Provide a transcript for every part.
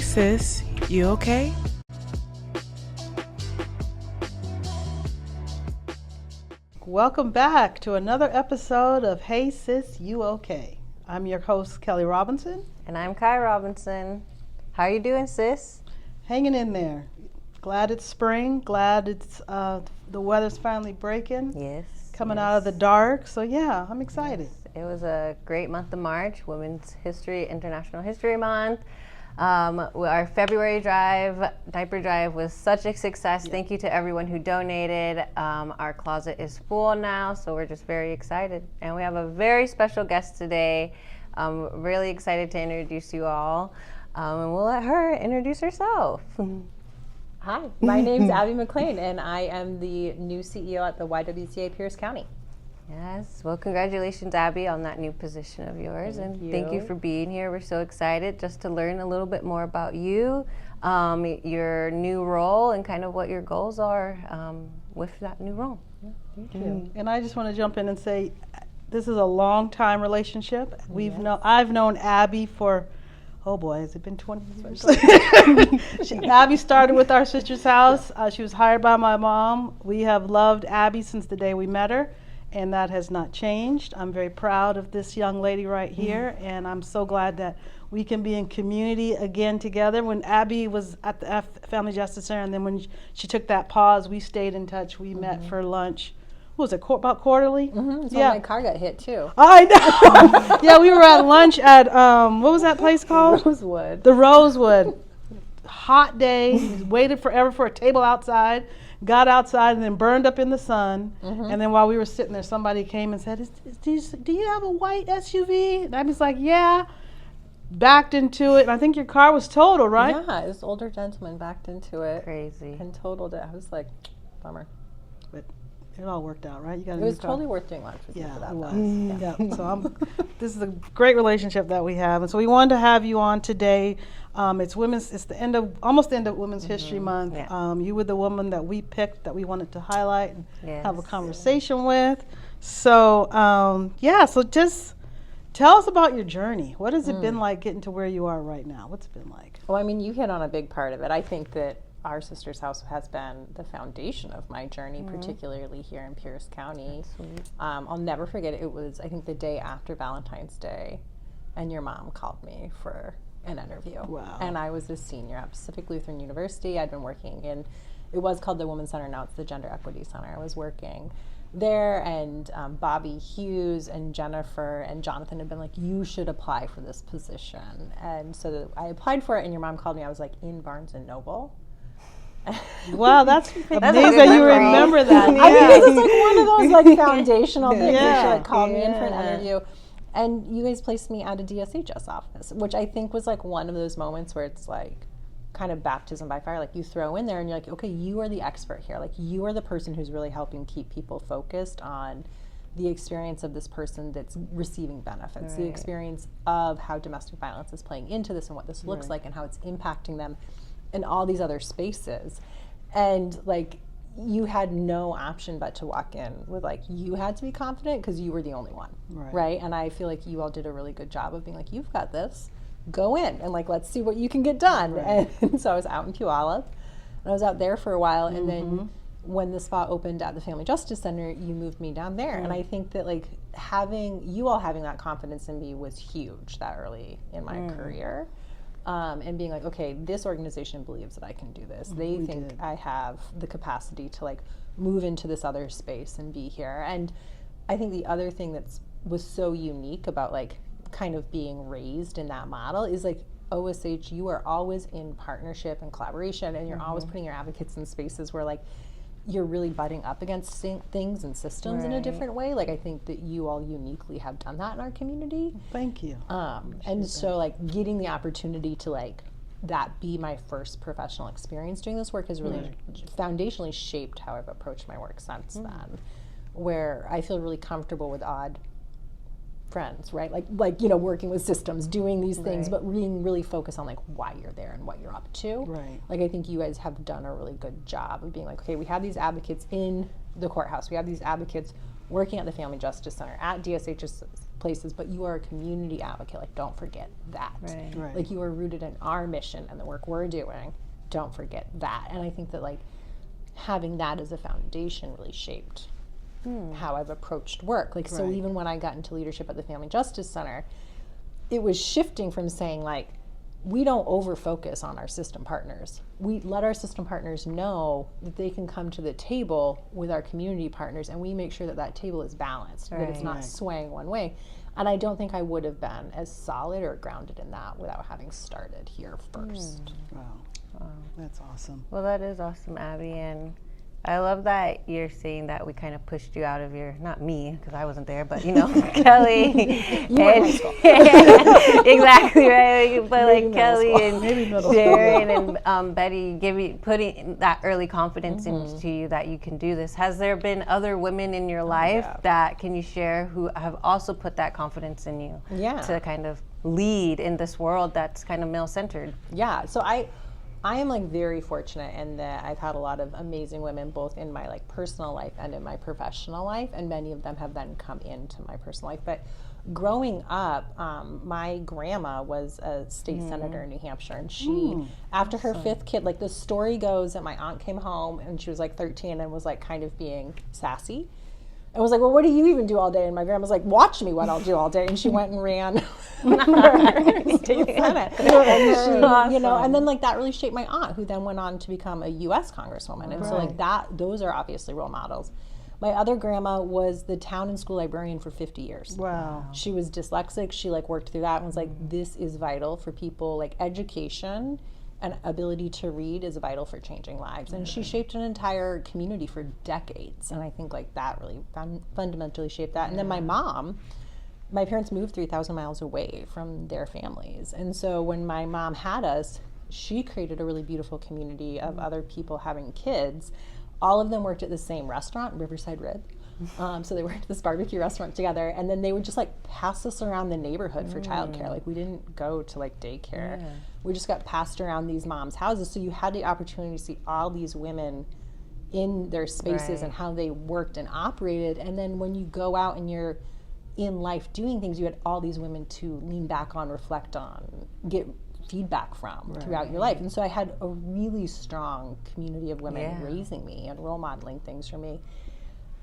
sis, you okay? Welcome back to another episode of Hey Sis, You Okay? I'm your host, Kelly Robinson. And I'm Kai Robinson. How are you doing, sis? Hanging in there. Glad it's spring. Glad it's the weather's finally breaking. Yes. Coming out of the dark. So yeah, I'm excited. Yes. It was a great month of March, Women's History, International History Month. Our February drive, diaper drive, was such a success. Yep. Thank you to everyone who donated. Our closet is full now, so we're just very excited. And we have a very special guest today. I'm really excited to introduce you all. And we'll let her introduce herself. Hi, my name's Abi McLane, and I am the new CEO at the YWCA Pierce County. Yes, well, congratulations, Abby, on that new position of yours. Thank you for being here. We're so excited just to learn a little bit more about you, your new role, and kind of what your goals are with that new role. Yeah, thank you. And I just want to jump in and say, this is a long time relationship. I've known Abby for, oh boy, has it been 20 years? Abby started with our sister's house. She was hired by my mom. We have loved Abby since the day we met her, and that has not changed. I'm very proud of this young lady right here, and I'm so glad that we can be in community again together. When Abby was at the Family Justice Center, and then when she took that pause, we stayed in touch. We met for lunch. What was it, about quarterly? It's when my car got hit, too. I know. Yeah, we were at lunch at, what was that place called? Rosewood. The Rosewood. Hot day. We waited forever for a table outside. Got outside and then burned up in the sun. And then while we were sitting there, somebody came and said, do you have a white SUV? And I was like, yeah. Backed into it. And I think your car was totaled, right? Yeah, this older gentleman backed into it. Crazy. And totaled it. I was like, bummer. But it all worked out, right? You got it was totally worth doing lunch with you for that. It was. Yeah. So this is a great relationship that we have. And so we wanted to have you on today. It's almost the end of Women's History Month. Yeah. You were the woman that we picked that we wanted to highlight and have a conversation with. So so just tell us about your journey. What has it been like getting to where you are right now? What's it been like? Well, I mean, you hit on a big part of it. I think that our sister's house has been the foundation of my journey, particularly here in Pierce County. I'll never forget it. It was, I think, the day after Valentine's Day, and your mom called me for an interview. Wow. And I was a senior at Pacific Lutheran University. I'd been working in, it was called the Women's Center, now it's the Gender Equity Center. I was working there, and Bobby Hughes and Jennifer and Jonathan had been like, you should apply for this position. And so I applied for it, and your mom called me. I was like in Barnes and Noble. Wow, that's amazing that you remember that. Yeah. I think this is like one of those like foundational things. She like called me in for an interview, and you guys placed me at a DSHS office, which I think was like one of those moments where it's like kind of baptism by fire. Like you throw in there and you're like, okay, you are the expert here. Like you are the person who's really helping keep people focused on the experience of this person that's receiving benefits, the experience of how domestic violence is playing into this and what this looks like and how it's impacting them in all these other spaces. And like you had no option but to walk in with like, you had to be confident because you were the only one, right? And I feel like you all did a really good job of being like, you've got this, go in and like, let's see what you can get done. And so I was out in Puyallup, and I was out there for a while, and then when the spot opened at the Family Justice Center, you moved me down there. And I think that like having that confidence in me was huge that early in my career. And being like, okay, this organization believes that I can do this. They think I have the capacity to like move into this other space and be here. And I think the other thing was so unique about like kind of being raised in that model is like OSH, you are always in partnership and collaboration, and you're always putting your advocates in spaces where like you're really butting up against things and systems in a different way. Like I think that you all uniquely have done that in our community. Thank you. And so like getting the opportunity to like that be my first professional experience doing this work has really foundationally shaped how I've approached my work since then, where I feel really comfortable with Odd friends, right? Like you know, working with systems, doing these things, Right. but being really focused on like why you're there and what you're up to. Right. Like I think you guys have done a really good job of being like, okay, we have these advocates in the courthouse, we have these advocates working at the Family Justice Center, at DSH's places, but you are a community advocate. Like, don't forget that. Right. Right. Like, you are rooted in our mission and the work we're doing. Don't forget that. And I think that like having that as a foundation really shaped how I've approached work. Like, so Right. even when I got into leadership at the Family Justice Center, it was shifting from saying like, we don't over focus on our system partners. We let our system partners know that they can come to the table with our community partners, and we make sure that that table is balanced, that it's Right. not Right. swaying one way. And I don't think I would have been as solid or grounded in that without having started here first. Wow. That's awesome. Well, that is awesome, Abby, and I love that you're saying that we kind of pushed you out of your, not me, because I wasn't there, but you know, Kelly. You were in high school. Exactly, right? But Maybe like middle Kelly school. Maybe and middle Darren and Betty putting that early confidence into you that you can do this. Has there been other women in your life yeah. that can you share who have also put that confidence in you Yeah. to kind of lead in this world that's kind of male-centered? Yeah, so I am like very fortunate in that I've had a lot of amazing women both in my like personal life and in my professional life, and many of them have then come into my personal life. But growing up, my grandma was a state senator in New Hampshire, and she, after her fifth kid, like the story goes that my aunt came home and she was like 13 and was like kind of being sassy. I was like, well, what do you even do all day? And my grandma's like, watch me what I'll do all day. And she went and ran for state senate. And she, you know, and then like that really shaped my aunt, who then went on to become a U.S. Congresswoman. And so like those are obviously role models. My other grandma was the town and school librarian for 50 years. Wow. She was dyslexic. She like worked through that and was like, this is vital for people. Like education and ability to read is vital for changing lives. And she shaped an entire community for decades. And I think like that really fundamentally shaped that. And then my mom, my parents moved 3,000 miles away from their families. And so when my mom had us, she created a really beautiful community of other people having kids. All of them worked at the same restaurant, Riverside Rib. So they worked at this barbecue restaurant together, and then they would just like pass us around the neighborhood for childcare. Like we didn't go to like daycare. We just got passed around these moms' houses. So you had the opportunity to see all these women in their spaces and how they worked and operated. And then when you go out and you're in life doing things, you had all these women to lean back on, reflect on, get feedback from throughout your life. And so I had a really strong community of women raising me and role modeling things for me.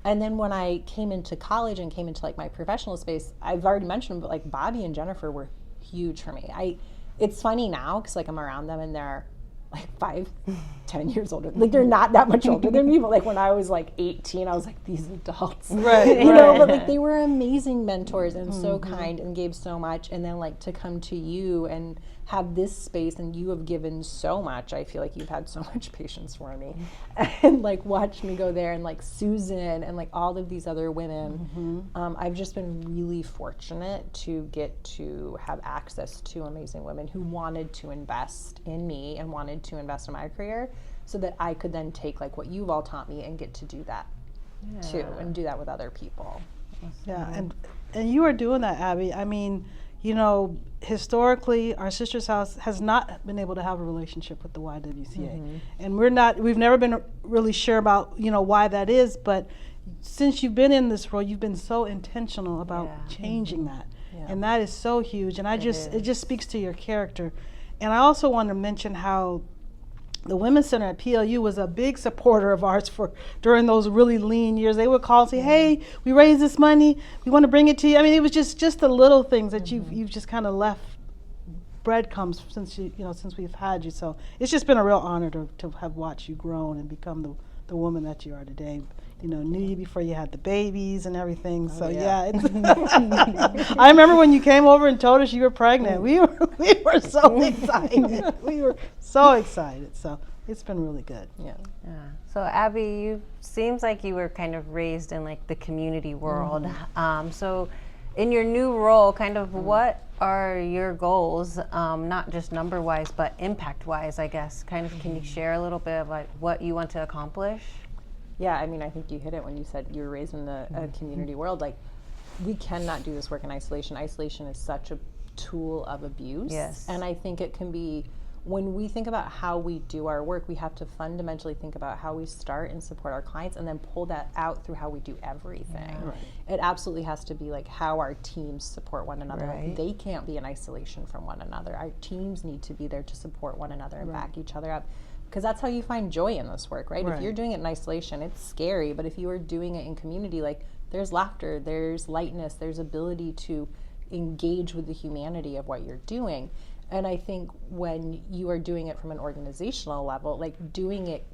And then when I came into college and came into like my professional space, I've already mentioned them, but like Bobby and Jennifer were huge for me. It's funny now because like I'm around them and they're like 5-10 years older. Like they're not that much older than me, but like when I was like 18, I was like, these adults. Right, you know, right. but like they were amazing mentors and so kind and gave so much. And then like to come to you and have this space, and you have given so much. I feel like you've had so much patience for me. And like watch me go there, and like Susan and like all of these other women. I've just been really fortunate to get to have access to amazing women who wanted to invest in me and wanted to invest in my career, so that I could then take like what you've all taught me and get to do that too, and do that with other people. Yeah, and you are doing that, Abby. I mean, you know, historically, our Sisters House has not been able to have a relationship with the YWCA. And we've never been really sure about, you know, why that is, but since you've been in this role, you've been so intentional about changing that. And that is so huge. And it just speaks to your character. And I also want to mention how the Women's Center at PLU was a big supporter of ours during those really lean years. They would call and say, hey, we raised this money, we want to bring it to you. I mean, it was just the little things that you've just kind of left breadcrumbs since we've had you. So it's just been a real honor to have watched you grow and become the woman that you are today. You know, knew you before you had the babies and everything. So I remember when you came over and told us you were pregnant. We were so excited. We were so excited. So it's been really good. Yeah. So Abby, you seems like you were kind of raised in like the community world. So in your new role, kind of what are your goals, not just number wise, but impact wise, I guess? Kind of, can you share a little bit of like what you want to accomplish? Yeah, I mean, I think you hit it when you said you were raised in a community world. Like, we cannot do this work in isolation. Isolation is such a tool of abuse. Yes. And I think it can be, when we think about how we do our work, we have to fundamentally think about how we start and support our clients and then pull that out through how we do everything. Right. It absolutely has to be like how our teams support one another. Right. Like, they can't be in isolation from one another. Our teams need to be there to support one another and back each other up. Because that's how you find joy in this work, right? If you're doing it in isolation, it's scary. But if you are doing it in community, like, there's laughter, there's lightness, there's ability to engage with the humanity of what you're doing. And I think when you are doing it from an organizational level, like doing it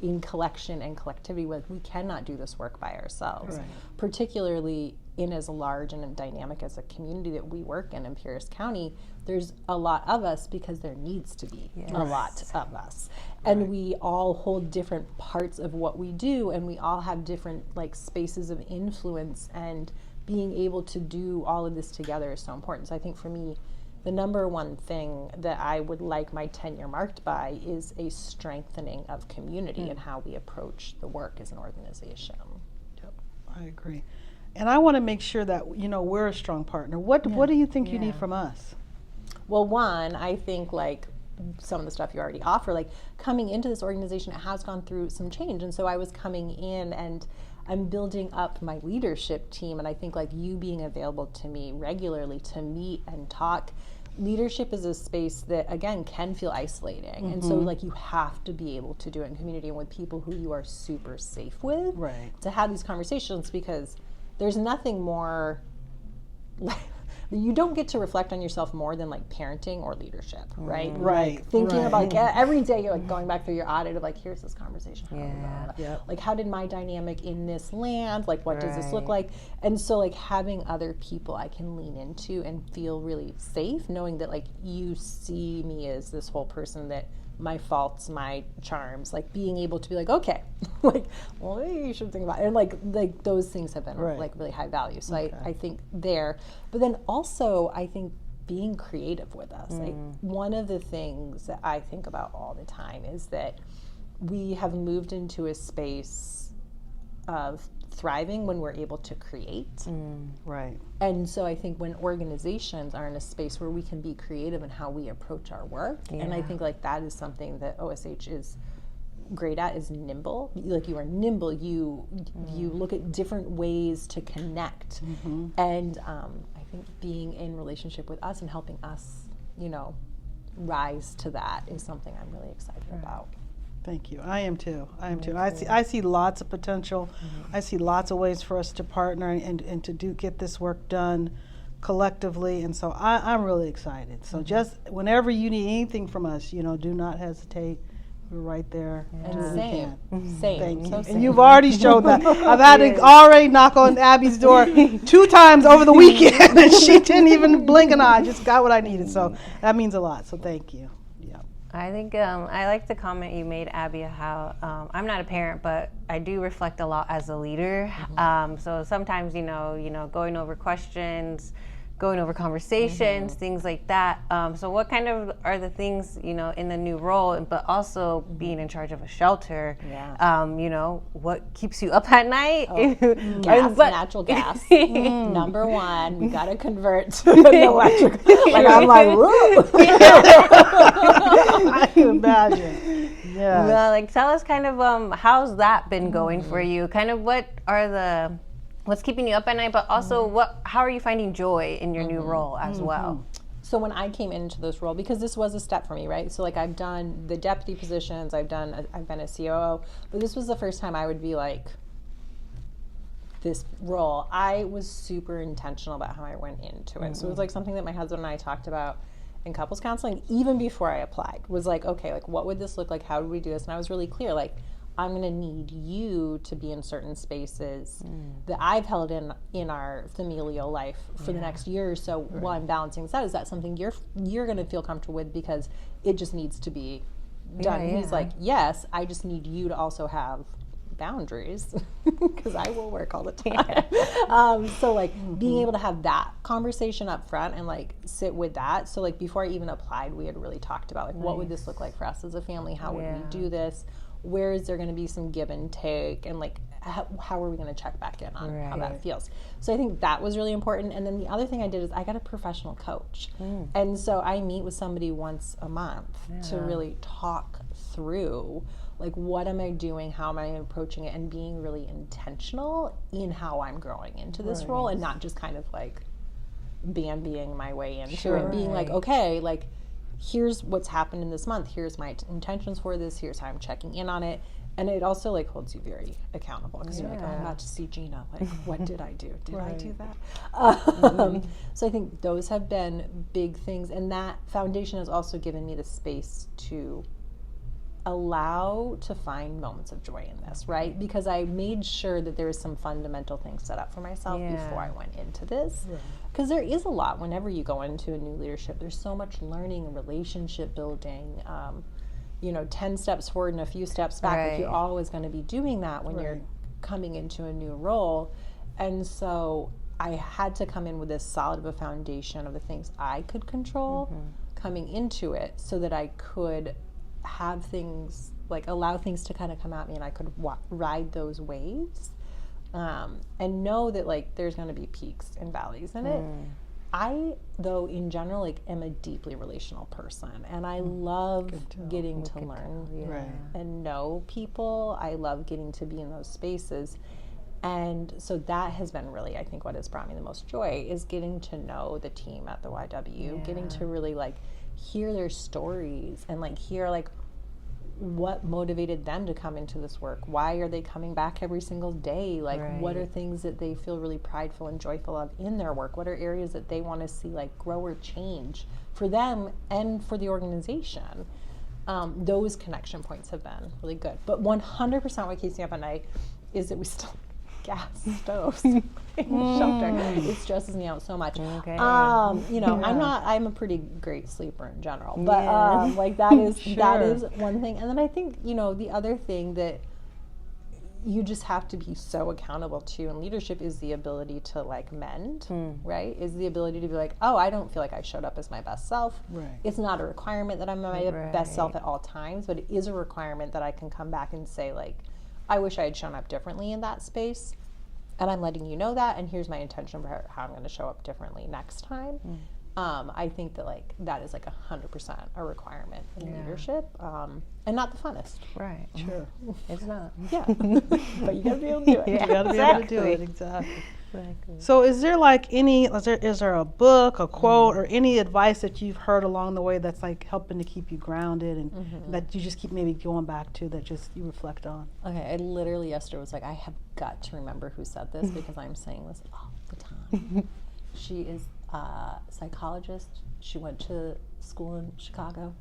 in collection and collectivity, we cannot do this work by ourselves, particularly in as large and dynamic as a community that we work in Pierce County. There's a lot of us because there needs to be a lot of us. And we all hold different parts of what we do, and we all have different like spaces of influence, and being able to do all of this together is so important. So I think for me, the number one thing that I would like my tenure marked by is a strengthening of community and how we approach the work as an organization. Yep, I agree. And I want to make sure that, you know, we're a strong partner. What do you think you need from us? Well, one, I think like some of the stuff you already offer, like coming into this organization, it has gone through some change. And so I was coming in and I'm building up my leadership team, and I think like you being available to me regularly to meet and talk. Leadership is a space that, again, can feel isolating. And so like you have to be able to do it in community and with people who you are super safe with to have these conversations, because there's nothing more like, you don't get to reflect on yourself more than like parenting or leadership, right? Like thinking about like, every day you're like going back through your audit of like, here's this conversation. Like, how did my dynamic in this land? Like, what does this look like? And so like having other people I can lean into and feel really safe, knowing that like you see me as this whole person, that my faults, my charms, like being able to be like, okay, like, well, maybe you should think about it. And like those things have been like really high value. So I think there, but then also I think being creative with us. Like one of the things that I think about all the time is that we have moved into a space of thriving when we're able to create. And so I think when organizations are in a space where we can be creative in how we approach our work, and I think like that is something that OSH is great at, is nimble. Like you are nimble, you look at different ways to connect. And I think being in relationship with us and helping us, you know, rise to that is something I'm really excited about. Thank you. I am too. I see lots of potential. I see lots of ways for us to partner and to get this work done collectively. And so I'm really excited. So just whenever you need anything from us, you know, do not hesitate. We're right there. And same. Thank you. So And you've already shown that. I've had to already knock on Abby's door 2 times over the weekend, and she didn't even blink an eye. I just got what I needed. So that means a lot. So thank you. I think I like the comment you made, Abby, how I'm not a parent, but I do reflect a lot as a leader. So sometimes, you know, going over questions, going over conversations, things like that. So what kind of are the things, you know, in the new role, but also being in charge of a shelter, you know, what keeps you up at night? Natural gas. Number one, we got to convert to an electric. Like I'm like, whoa. I can imagine. Yeah. Well, like tell us kind of how's that been going for you? Kind of what's keeping you up at night, but also how are you finding joy in your new role as well? So when I came into this role, because this was a step for me, right? So like I've done the deputy positions, I've been a COO, but this was the first time I would be like, this role. I was super intentional about how I went into it. So it was like something that my husband and I talked about in couples counseling, even before I applied, was like, okay, like what would this look like? How would we do this? And I was really clear, like, I'm going to need you to be in certain spaces that I've held in our familial life for the next year or so while I'm balancing this out. Is that something you're going to feel comfortable with, because it just needs to be done? And he's like, yes, I just need you to also have boundaries, because I will work all the time. So like being able to have that conversation up front and like sit with that. So like before I even applied, we had really talked about like what would this look like for us as a family? How would we do this? where is there going to be some give and take, and like how are we going to check back in on how that feels. So I think that was really important. And then the other thing I did is I got a professional coach, and so I meet with somebody once a month to really talk through like what am I doing, how am I approaching it, and being really intentional in how I'm growing into this role, and not just kind of like Bambiing my way into it, being like, okay, like here's what's happened in this month, here's my intentions for this, here's how I'm checking in on it. And it also like holds you very accountable, because you're like, oh, I'm about to see Gina, like what did I do? Did I do that? So I think those have been big things, and that foundation has also given me the space to allow to find moments of joy in this, right? Because I made sure that there was some fundamental things set up for myself before I went into this. Because there is a lot whenever you go into a new leadership. There's so much learning and relationship building, 10 steps forward and a few steps back. Like you're always going to be doing that when you're coming into a new role. And so I had to come in with this solid of a foundation of the things I could control coming into it, so that I could have things, like allow things to kind of come at me, and I could ride those waves, and know that like there's going to be peaks and valleys in it. I, though, in general, like am a deeply relational person, and I love getting to learn and know people. I love getting to be in those spaces. And so that has been really, I think, what has brought me the most joy, is getting to know the team at the YW, getting to really like hear their stories and like hear like what motivated them to come into this work. Why are they coming back every single day? Like what are things that they feel really prideful and joyful of in their work? What are areas that they want to see like grow or change for them and for the organization? Those connection points have been really good. But 100% what keeps me up at night is that we still gas stoves in the shelter. It stresses me out so much. I'm a pretty great sleeper in general, but like that is that is one thing. And then I think the other thing that you just have to be so accountable to in leadership is the ability to like mend, right? Is the ability to be like, oh, I don't feel like I showed up as my best self. It's not a requirement that I'm my best self at all times, but it is a requirement that I can come back and say like, I wish I had shown up differently in that space, and I'm letting you know that, and here's my intention for how I'm going to show up differently next time. I think that like that is like 100% a requirement in leadership, and not the funnest. Sure. It's not. But you got to be able to do it. You got to be able to do it. Exactly. So is there like is there a book, a quote, or any advice that you've heard along the way that's like helping to keep you grounded, and that you just keep maybe going back to, that just you reflect on? Okay, I literally yesterday was like, I have got to remember who said this, because I'm saying this all the time. She is a psychologist. She went to school in Chicago.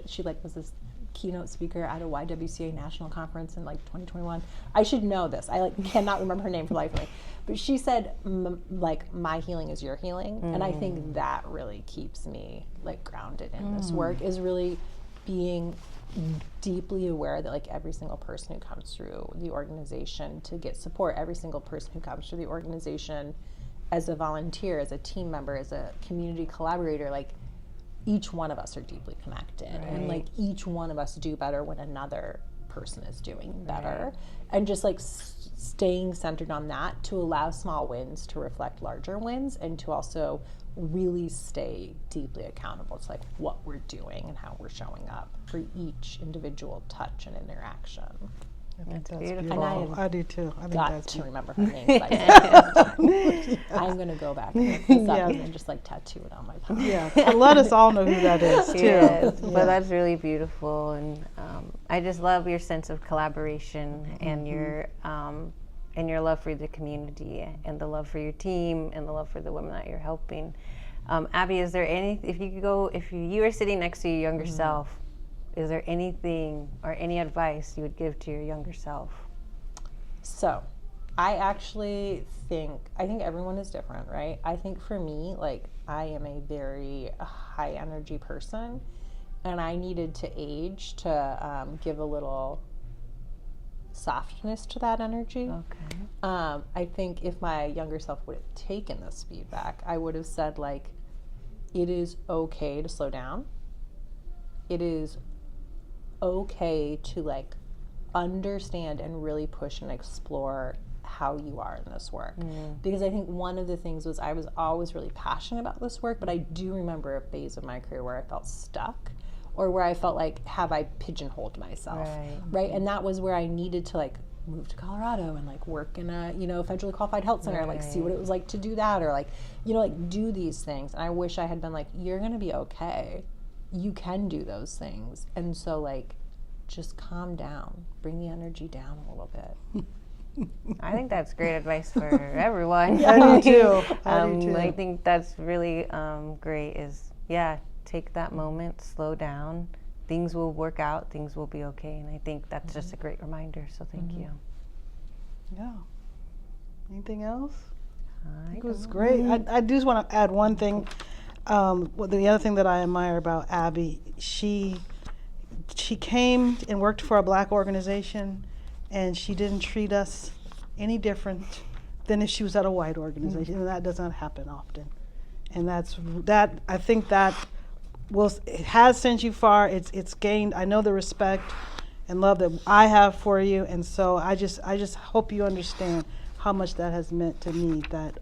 She like was this keynote speaker at a YWCA national conference in like 2021. I should know this. I like cannot remember her name for the life of me. But she said, like, my healing is your healing. And I think that really keeps me like grounded in this work, is really being deeply aware that like every single person who comes through the organization to get support, every single person who comes through the organization as a volunteer, as a team member, as a community collaborator, like each one of us are deeply connected, and like each one of us do better when another person is doing better, and just like staying centered on that to allow small wins to reflect larger wins, and to also really stay deeply accountable to like what we're doing and how we're showing up for each individual touch and interaction. That's beautiful. And I do too. I think got that's to remember her name. I'm going to go back and look this up and just like tattoo it on my palm. So let us all know who that is too. Yes, but that's really beautiful, and I just love your sense of collaboration and your love for the community, and the love for your team, and the love for the women that you're helping. Abi, is there if you were sitting next to your younger self, is there anything or any advice you would give to your younger self? So, I think everyone is different, right? I think for me, like, I am a very high energy person, and I needed to age to give a little softness to that energy. Okay. I think if my younger self would have taken this feedback, I would have said like, it is okay to slow down. It is okay to like understand and really push and explore how you are in this work. Because I think one of the things was I was always really passionate about this work, but I do remember a phase of my career where I felt stuck, or where I felt like, have I pigeonholed myself? Right. And that was where I needed to like move to Colorado and like work in a, you know, federally qualified health center, like see what it was like to do that, or like, you know, like do these things. And I wish I had been like, you're gonna be okay. You can do those things. And so like, just calm down, bring the energy down a little bit. I think that's great advice for everyone. I do too. I think that's really great is, take that moment, slow down. Things will work out, things will be okay. And I think that's just a great reminder. So thank you. Yeah. Anything else? It was great. I do just want to add one thing. The other thing that I admire about Abi, she came and worked for a Black organization, and she didn't treat us any different than if she was at a white organization, and that does not happen often. And I think that it has sent you far. It's gained, I know, the respect and love that I have for you, and so I just hope you understand how much that has meant to me, that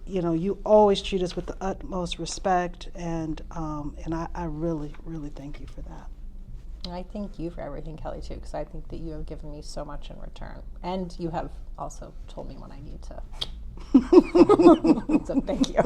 you know, you always treat us with the utmost respect, and I really, really thank you for that. I thank you for everything, Kelly, too, because I think that you have given me so much in return. And you have also told me when I need to. So thank you.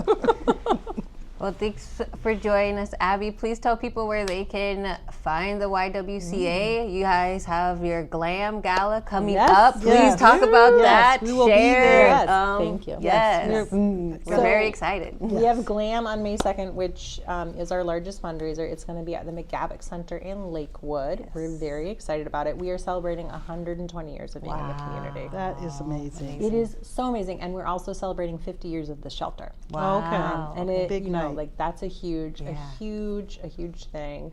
Well, thanks for joining us, Abi. Please tell people where they can find the YWCA. You guys have your GLAM Gala coming up. Please talk about that. We will Share. be there. Thank you. Yes. We're very excited. We have GLAM on May 2nd, which is our largest fundraiser. It's going to be at the McGavick Center in Lakewood. We're very excited about it. We are celebrating 120 years of being in the community. That is amazing. It is so amazing. And we're also celebrating 50 years of the shelter. Wow. Okay. And it, Big you know, night. like that's a huge thing.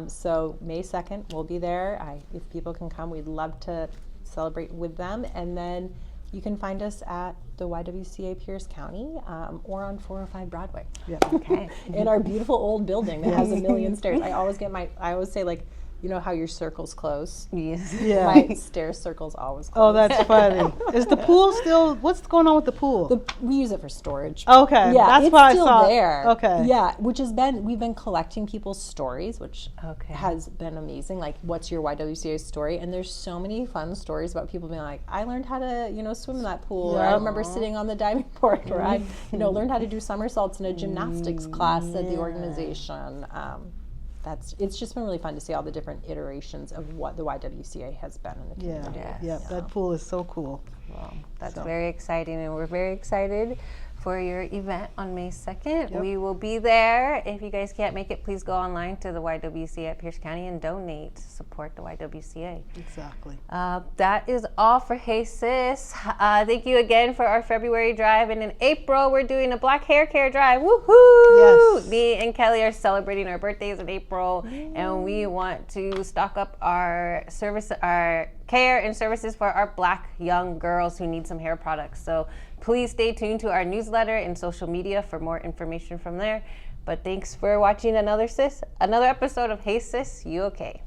So May 2nd, we'll be there. If people can come, we'd love to celebrate with them. And then you can find us at the YWCA Pierce County or on 405 Broadway. Yeah. Okay. In our beautiful old building that has a million stairs. I always say, like, you know how your circles close? Yes. Yeah. My stair circles always close. Oh, that's funny. Is the pool still? What's going on with the pool? We use it for storage. Okay, Yeah, that's it's what still I saw. there. Okay. Yeah, we've been collecting people's stories, which Okay. has been amazing. Like, what's your YWCA story? And there's so many fun stories about people being like, I learned how to, you know, swim in that pool. Or I remember sitting on the diving board, or I, you know, learned how to do somersaults in a gymnastics class at the organization. It's just been really fun to see all the different iterations of what the YWCA has been in the community. That pool is so cool. Well, that's very exciting, and we're very excited for your event on May 2nd. We will be there. If you guys can't make it, please go online to the YWCA at Pierce County and donate to support the YWCA. Exactly. That is all for Hey Sis. Thank you again for our February drive. And in April, we're doing a Black Hair Care Drive. Woohoo! Yes. Me and Kelly are celebrating our birthdays in April, and we want to stock up our care and services for our Black young girls who need some hair products. So please stay tuned to our newsletter and social media for more information from there. But thanks for watching another episode of Hey Sis, You Okay?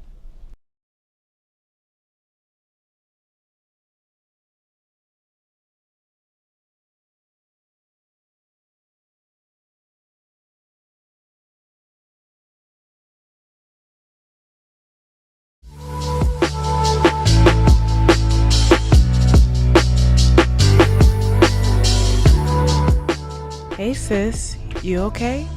Hey sis, you okay?